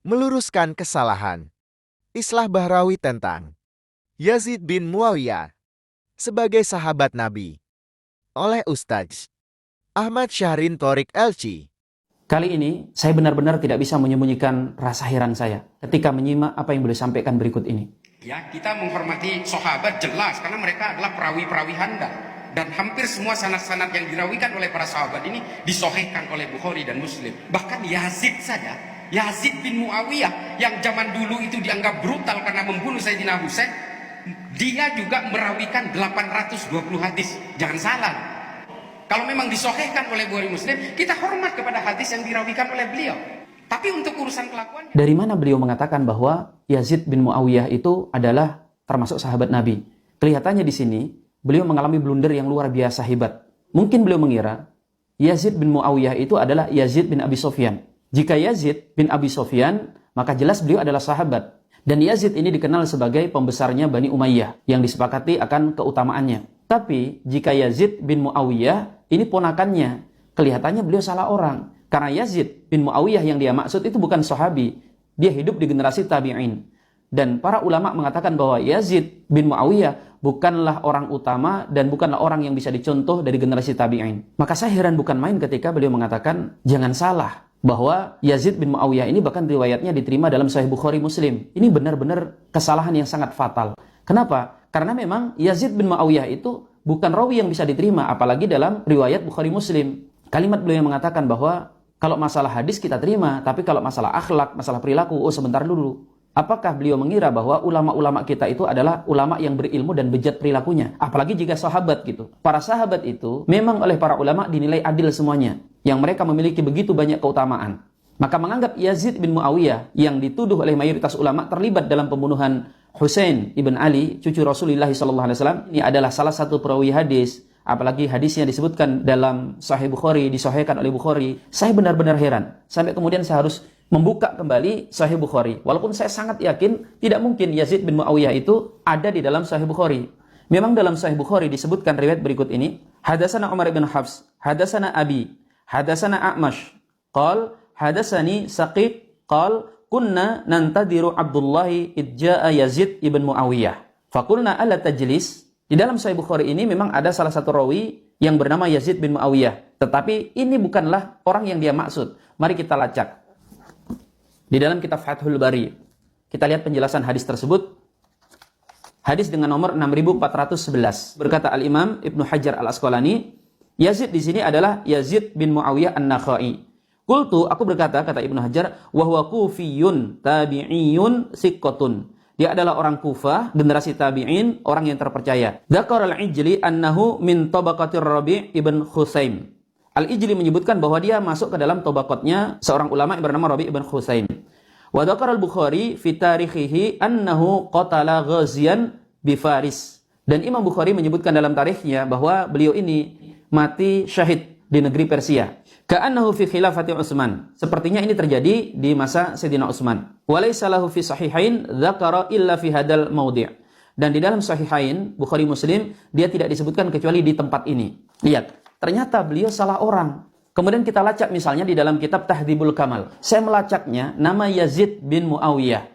meluruskan kesalahan. Islah Bahrawi tentang Yazid bin Muawiyah sebagai sahabat Nabi oleh Ustadz Ahmad Syahrin Thorik LC. Kali ini saya benar-benar tidak bisa menyembunyikan rasa heran saya ketika menyimak apa yang beliau sampaikan berikut ini. Ya, kita menghormati sahabat jelas karena mereka adalah perawi-perawi handal, dan hampir semua sanad-sanad yang dirawikan oleh para sahabat ini disahihkan oleh Bukhari dan Muslim. Bahkan Yazid saja, Yazid bin Muawiyah yang zaman dulu itu dianggap brutal karena membunuh Sayyidina Husain, dia juga merawikan 820 hadis. Jangan salah. Kalau memang disahihkan oleh Bukhari Muslim, kita hormat kepada hadis yang dirawikan oleh beliau. Tapi untuk urusan kelakuan, dari mana beliau mengatakan bahwa Yazid bin Muawiyah itu adalah termasuk sahabat Nabi? Kelihatannya di sini beliau mengalami blunder yang luar biasa hebat. Mungkin beliau mengira Yazid bin Muawiyah itu adalah Yazid bin Abi Sofyan. Jika Yazid bin Abi Sofyan, maka jelas beliau adalah sahabat. Dan Yazid ini dikenal sebagai pembesarnya Bani Umayyah yang disepakati akan keutamaannya. Tapi jika Yazid bin Muawiyah ini ponakannya, kelihatannya beliau salah orang. Karena Yazid bin Muawiyah yang dia maksud itu bukan sahabi. Dia hidup di generasi tabi'in. Dan para ulama mengatakan bahwa Yazid bin Muawiyah bukanlah orang utama dan bukanlah orang yang bisa dicontoh dari generasi tabi'in. Maka saya heran bukan main ketika beliau mengatakan, jangan salah, bahwa Yazid bin Muawiyah ini bahkan riwayatnya diterima dalam Sahih Bukhari Muslim. Ini benar-benar kesalahan yang sangat fatal. Kenapa? Karena memang Yazid bin Muawiyah itu bukan rawi yang bisa diterima, apalagi dalam riwayat Bukhari Muslim. Kalimat beliau yang mengatakan bahwa kalau masalah hadis kita terima, tapi kalau masalah akhlak, masalah perilaku, sebentar dulu. Apakah beliau mengira bahwa ulama-ulama kita itu adalah ulama yang berilmu dan bejat perilakunya? Apalagi jika sahabat gitu. Para sahabat itu memang oleh para ulama dinilai adil semuanya, yang mereka memiliki begitu banyak keutamaan. Maka menganggap Yazid bin Muawiyah yang dituduh oleh mayoritas ulama terlibat dalam pembunuhan Husain ibn Ali, cucu Rasulullah SAW, ini adalah salah satu perawi hadis. Apalagi hadisnya disebutkan dalam Sahih Bukhari, disahihkan oleh Bukhari. Saya benar-benar heran. Sampai kemudian saya harus membuka kembali Sahih Bukhari. Walaupun saya sangat yakin tidak mungkin Yazid bin Muawiyah itu ada di dalam Sahih Bukhari. Memang dalam Sahih Bukhari disebutkan riwayat berikut ini. Hadatsana Umar bin Hafs, hadatsana Abi, hadatsana A'mash, qal hadatsani Saqit, qal kunna nantadiru Abdullahi idja'a Yazid ibn Muawiyah. Faqulna ala tajlis. Di dalam Sahih Bukhari ini memang ada salah satu rawi yang bernama Yazid bin Muawiyah. Tetapi ini bukanlah orang yang dia maksud. Mari kita lacak. Di dalam kitab Fathul Bari, kita lihat penjelasan hadis tersebut. Hadis dengan nomor 6411. Berkata Al-Imam Ibnu Hajar Al-Asqalani, Yazid di sini adalah Yazid bin Muawiyah An-Nakhai. Qultu, aku berkata, kata Ibnu Hajar, wa huwa kufiyun tabi'iyun siqqatun. Dia adalah orang Kufah, generasi tabi'in, orang yang terpercaya. Dzakar al-Ijli annahu min tabaqatir Rabi' ibn Khusaim. Al-Ijli menyebutkan bahwa dia masuk ke dalam tabaqatnya seorang ulama yang bernama Rabi' ibn Khusaim. Wa dzakar al-Bukhari fi tarikhihi annahu qatala ghaziyan bi Faris. Dan Imam Bukhari menyebutkan dalam tarikhnya bahwa beliau ini mati syahid di negeri Persia. Ka'annahu fi khilafati Utsman. Sepertinya ini terjadi di masa Sayyidina Utsman. Walaysa lahu fi sahihain dzakara illa fi hadal maudhi'. Dan di dalam sahihain Bukhari Muslim dia tidak disebutkan kecuali di tempat ini. Lihat, ternyata beliau salah orang. Kemudian kita lacak misalnya di dalam kitab Tahdzibul Kamal. Saya melacaknya nama Yazid bin Muawiyah.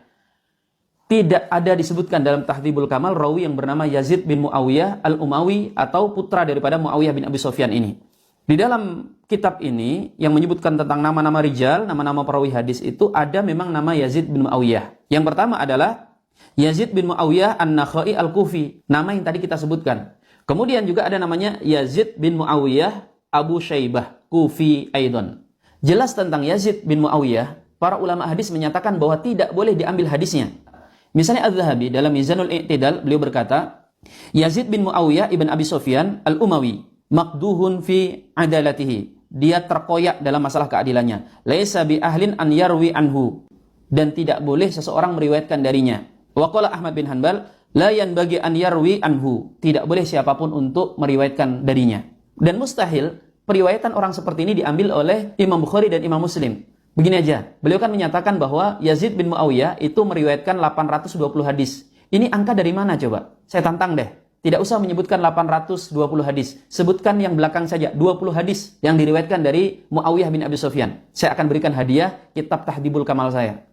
Tidak ada disebutkan dalam Tahdzibul Kamal rawi yang bernama Yazid bin Muawiyah Al-Umawi atau putra daripada Muawiyah bin Abi Sofyan ini. Di dalam kitab ini yang menyebutkan tentang nama-nama rijal, nama-nama perawi hadis itu ada memang nama Yazid bin Muawiyah. Yang pertama adalah Yazid bin Muawiyah An-Nakhai Al-Kufi, nama yang tadi kita sebutkan. Kemudian juga ada namanya Yazid bin Muawiyah Abu Syaibah Kufi Aidon. Jelas tentang Yazid bin Muawiyah, para ulama hadis menyatakan bahwa tidak boleh diambil hadisnya. Misalnya Az-Zahabi dalam Mizanul I'tidal beliau berkata, Yazid bin Muawiyah ibn Abi Sofyan Al-Umawi maqduhun fi adalatihi. Dia terkoyak dalam masalah keadilannya. Laisa bi ahlin an yarwi anhu. Dan tidak boleh seseorang meriwayatkan darinya. Wa qala Ahmad bin Hanbal la yanbaghi an yarwi anhu. Tidak boleh siapapun untuk meriwayatkan darinya. Dan mustahil periwayatan orang seperti ini diambil oleh Imam Bukhari dan Imam Muslim. Begini aja, beliau kan menyatakan bahwa Yazid bin Muawiyah itu meriwayatkan 820 hadis. Ini angka dari mana coba? Saya tantang deh. Tidak usah menyebutkan 820 hadis. Sebutkan yang belakang saja, 20 hadis yang diriwayatkan dari Muawiyah bin Abi Sofyan. Saya akan berikan hadiah kitab Tahdzibul Kamal saya.